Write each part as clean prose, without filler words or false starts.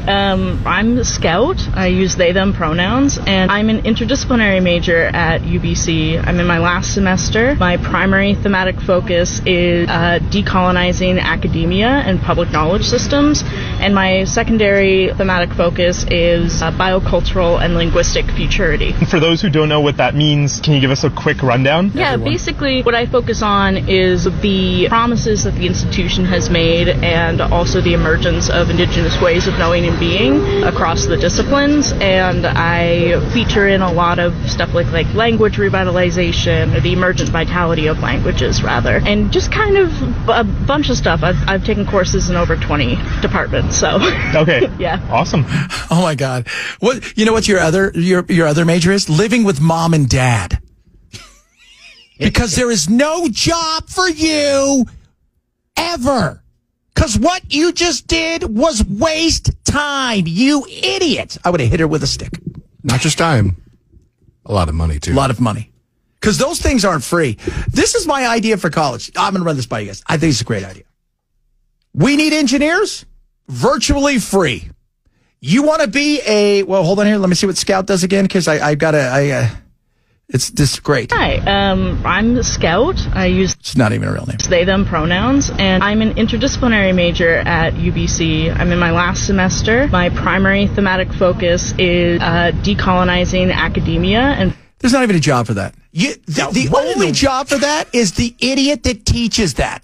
I'm a Scout. I use they, them pronouns, and I'm an interdisciplinary major at UBC. I'm in my last semester. My primary thematic focus is decolonizing academia and public knowledge systems, and my secondary thematic focus is biocultural and linguistic futurity. For those who don't know what that means, can you give us a quick rundown? Yeah, basically what I focus on is the promises that the institution has made and also the emergence of indigenous ways of knowing and being across the disciplines, and I feature in a lot of stuff like language revitalization, or the emergent vitality of languages rather, and just kind of a bunch of stuff. I've taken courses in over 20 departments, so. Okay. Yeah. Awesome. Oh my God. What, you know what your other major is? Living with mom and dad. Because there is no job for you ever. Because what you just did was waste time, you idiot. I would have hit her with a stick. Not just time. A lot of money, too. A lot of money. Because those things aren't free. This is my idea for college. I'm going to run this by you guys. I think it's a great idea. We need engineers. Virtually free. You want to be well, hold on here. Let me see what Scout does again, because it's this great. Hi, I'm a Scout. I use it's not even a real name. They, them pronouns, and I'm an interdisciplinary major at UBC. I'm in my last semester. My primary thematic focus is decolonizing academia, and there's not even a job for that. The only job for that is the idiot that teaches that.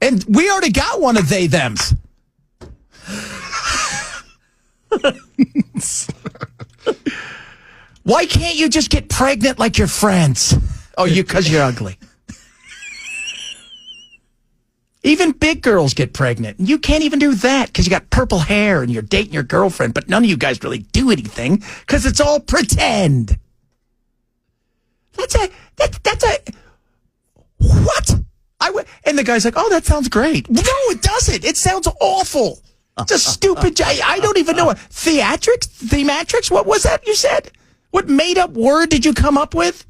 And we already got one of they, thems. Why can't you just get pregnant like your friends? Oh, because you're ugly. Even big girls get pregnant. You can't even do that because you got purple hair and you're dating your girlfriend, but none of you guys really do anything because it's all pretend. That's a what? And the guy's like, oh, that sounds great. No, it doesn't. It sounds awful. It's a stupid, I don't even know. Thematrix? What was that you said? What made up word did you come up with?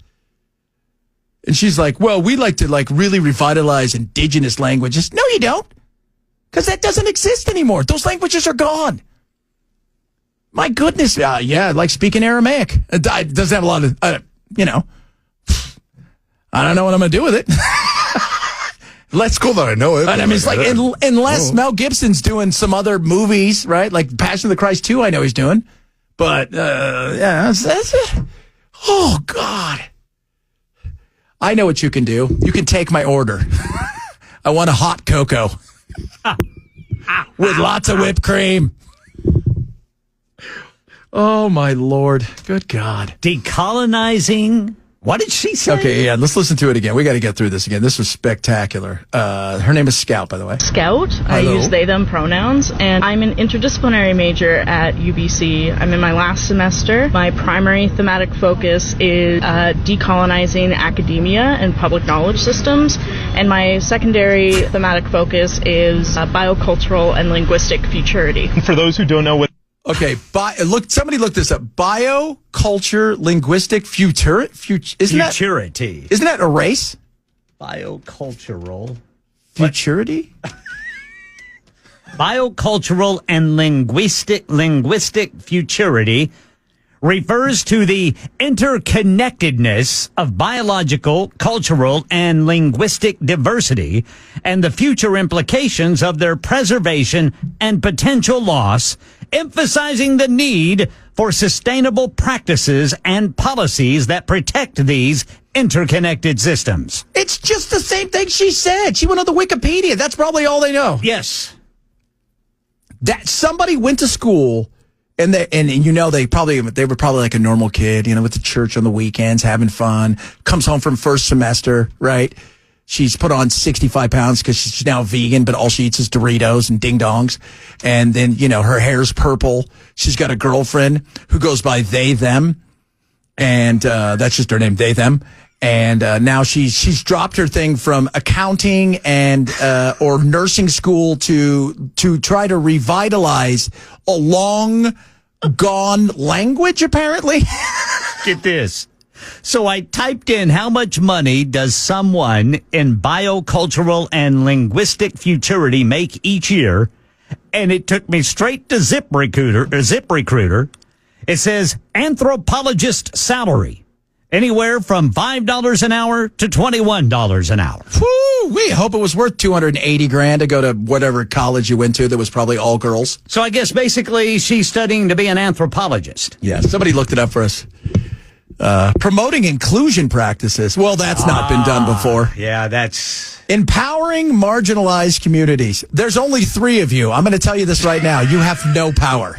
And she's like, well, we like to really revitalize indigenous languages. No, you don't. Because that doesn't exist anymore. Those languages are gone. My goodness. Yeah, I like speaking Aramaic. It doesn't have a lot of, I don't know what I'm going to do with it. It's cool that I know it. I mean, it's unless Mel Gibson's doing some other movies, right? Like Passion of the Christ 2, I know he's doing. But, yeah, that's it. Oh, God. I know what you can do. You can take my order. I want a hot cocoa with lots of whipped cream. Oh, my Lord. Good God. Decolonizing. What did she say? Okay, yeah, let's listen to it again. We got to get through this again. This was spectacular. Her name is Scout, by the way. Scout. I use they, them pronouns, and I'm an interdisciplinary major at UBC. I'm in my last semester. My primary thematic focus is decolonizing academia and public knowledge systems, and my secondary thematic focus is biocultural and linguistic futurity. For those who don't know what Okay, somebody look this up. Bioculture, linguistic, futurity. Isn't that a race? Biocultural. Futurity? Biocultural and linguistic futurity refers to the interconnectedness of biological, cultural, and linguistic diversity and the future implications of their preservation and potential loss, emphasizing the need for sustainable practices and policies that protect these interconnected systems. It's just the same thing she said. She went on the Wikipedia. That's probably all they know. Yes. That somebody went to school and they were probably like a normal kid, with the church on the weekends, having fun, comes home from first semester, right? She's put on 65 pounds because she's now vegan, but all she eats is Doritos and Ding Dongs. And then, her hair's purple. She's got a girlfriend who goes by they, them. And that's just her name, they, them. And now she's dropped her thing from accounting and or nursing school to try to revitalize a long gone language, apparently. Get this. So I typed in how much money does someone in biocultural and linguistic futurity make each year, and it took me straight to ZipRecruiter. It says anthropologist salary, anywhere from $5 an hour to $21 an hour. Woo! We hope it was worth $280,000 to go to whatever college you went to that was probably all girls. So I guess basically she's studying to be an anthropologist. Yeah, somebody looked it up for us. Promoting inclusion practices. Well, that's not been done before. Yeah, that's... Empowering marginalized communities. There's only 3 of you. I'm going to tell you this right now. You have no power.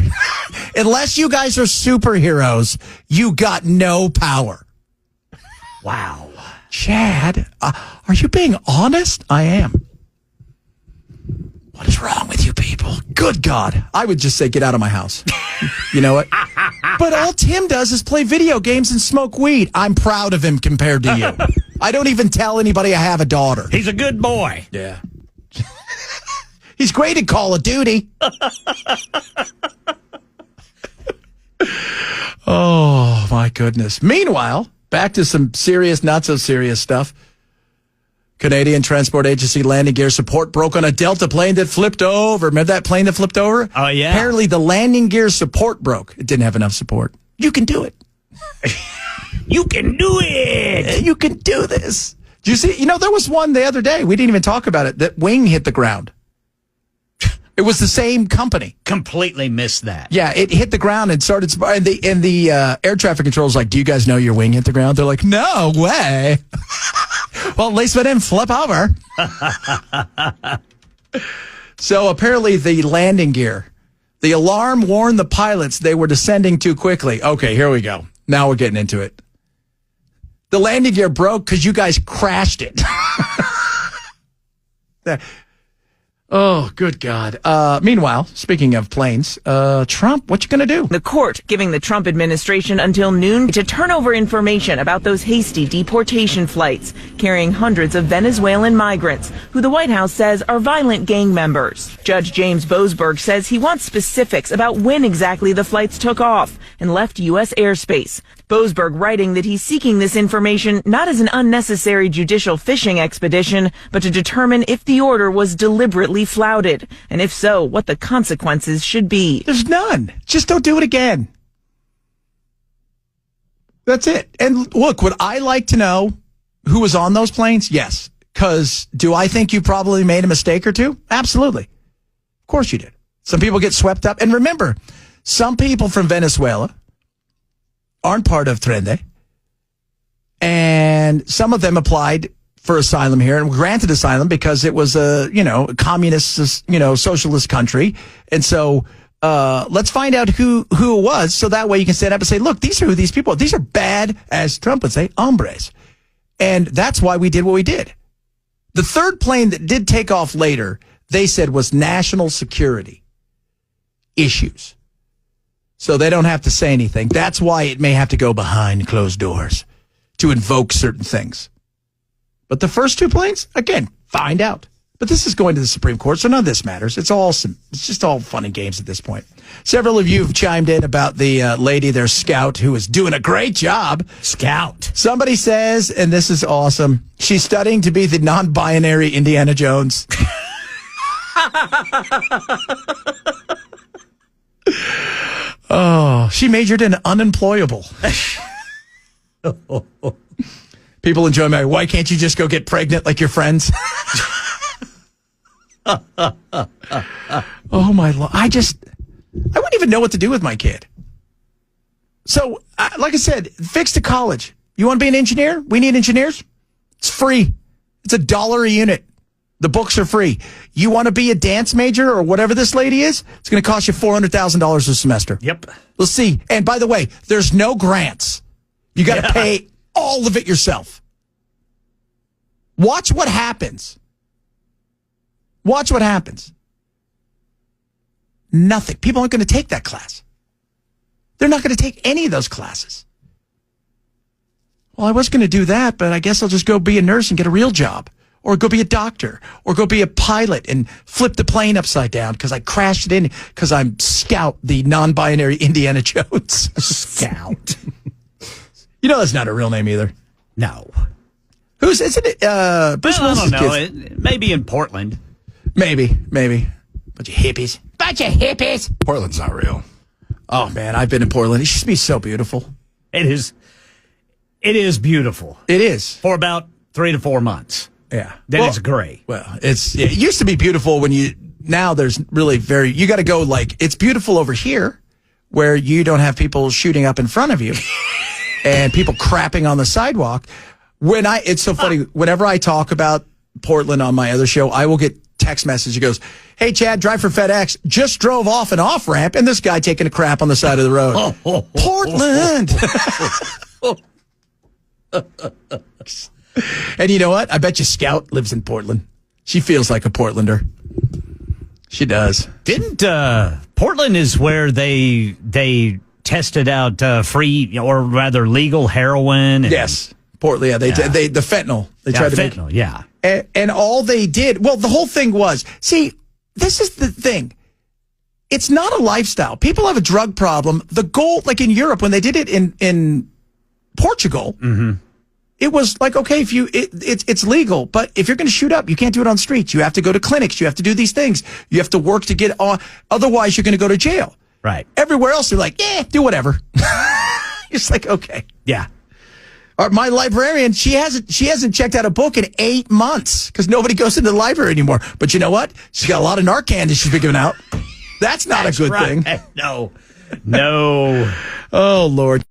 Unless you guys are superheroes, you got no power. Wow. Chad, are you being honest? I am. What is wrong with you people? Good God. I would just say get out of my house. You know what? But all Tim does is play video games and smoke weed. I'm proud of him compared to you. I don't even tell anybody I have a daughter. He's a good boy. Yeah. He's great at Call of Duty. Oh, my goodness. Meanwhile, back to some serious, not so serious stuff. Canadian Transport Agency landing gear support broke on a Delta plane that flipped over. Remember that plane that flipped over? Oh, yeah. Apparently the landing gear support broke. It didn't have enough support. You can do it. You can do it. You can do this. Do you see? You know, there was one the other day. We didn't even talk about it. That wing hit the ground. It was the same company. Completely missed that. Yeah, it hit the ground and started. And the air traffic control was like, "Do you guys know your wing hit the ground?" They're like, "No way." Well, at least we didn't flip over. So apparently, the landing gear, the alarm warned the pilots they were descending too quickly. Okay, here we go. Now we're getting into it. The landing gear broke because you guys crashed it. Oh, good God. Meanwhile, speaking of planes, Trump, what you going to do? The court giving the Trump administration until noon to turn over information about those hasty deportation flights carrying hundreds of Venezuelan migrants who the White House says are violent gang members. Judge James Boasberg says he wants specifics about when exactly the flights took off and left U.S. airspace. Boasberg writing that he's seeking this information not as an unnecessary judicial fishing expedition, but to determine if the order was deliberately flouted, and if so, what the consequences should be. There's none. Just don't do it again. That's it. And look, would I like to know who was on those planes? Yes. Because do I think you probably made a mistake or two? Absolutely. Of course you did. Some people get swept up. And remember, some people from Venezuela aren't part of Trende. And some of them applied for asylum here and were granted asylum because it was a, communist, socialist country. And so let's find out who it was. So that way you can stand up and say, look, these are who these people are. These are bad, as Trump would say, hombres. And that's why we did what we did. The third plane that did take off later, they said was national security issues. So they don't have to say anything. That's why it may have to go behind closed doors to invoke certain things. But the first 2 planes, again, find out. But this is going to the Supreme Court, so none of this matters. It's just all fun and games at this point. Several of you have chimed in about the lady, their scout, who is doing a great job. Scout. Somebody says, and this is awesome, she's studying to be the non-binary Indiana Jones. Oh, she majored in unemployable. People enjoy my, why can't you just go get pregnant like your friends? Oh, my Lord. I wouldn't even know what to do with my kid. So, like I said, fix the college. You want to be an engineer? We need engineers. It's free. It's $1 a unit. The books are free. You want to be a dance major or whatever this lady is? It's going to cost you $400,000 a semester. Yep. We'll see. And by the way, there's no grants. You got to pay all of it yourself. Watch what happens. Watch what happens. Nothing. People aren't going to take that class. They're not going to take any of those classes. Well, I was going to do that, but I guess I'll just go be a nurse and get a real job. Or go be a doctor, or go be a pilot and flip the plane upside down because I crashed it in because I'm Scout, the non-binary Indiana Jones. Scout. You know that's not a real name either. No. Isn't it? Bruce Well, I Willis's don't know. kids? Maybe in Portland. Maybe. Bunch of hippies. Bunch of hippies. Portland's not real. Oh, man, I've been to Portland. It used to be so beautiful. It is beautiful. It is. For about 3 to 4 months. Yeah. Then it's gray. Well, it used to be beautiful now there's really you got to go it's beautiful over here where you don't have people shooting up in front of you and people crapping on the sidewalk. It's so funny. Whenever I talk about Portland on my other show, I will get text message. It goes, "Hey, Chad, drive for FedEx. Just drove off an off ramp and this guy taking a crap on the side of the road." Portland. And you know what? I bet you Scout lives in Portland. She feels like a Portlander. She does. Didn't Portland is where they tested out free or rather legal heroin? Yes, Portland. Yeah, they the fentanyl. They tried to fentanyl. Yeah, and all they did. Well, the whole thing was. See, this is the thing. It's not a lifestyle. People have a drug problem. The goal, like in Europe, when they did it in Portugal. Mm-hmm. It was like, okay, if it's legal, but if you're going to shoot up, you can't do it on streets. You have to go to clinics. You have to do these things. You have to work to get on. Otherwise, you're going to go to jail. Right. Everywhere else, they're like, do whatever. It's like, okay. Yeah. My librarian, she hasn't checked out a book in 8 months because nobody goes into the library anymore. But you know what? She's got a lot of Narcan that she's been giving out. That's not a good thing. No. Oh, Lord.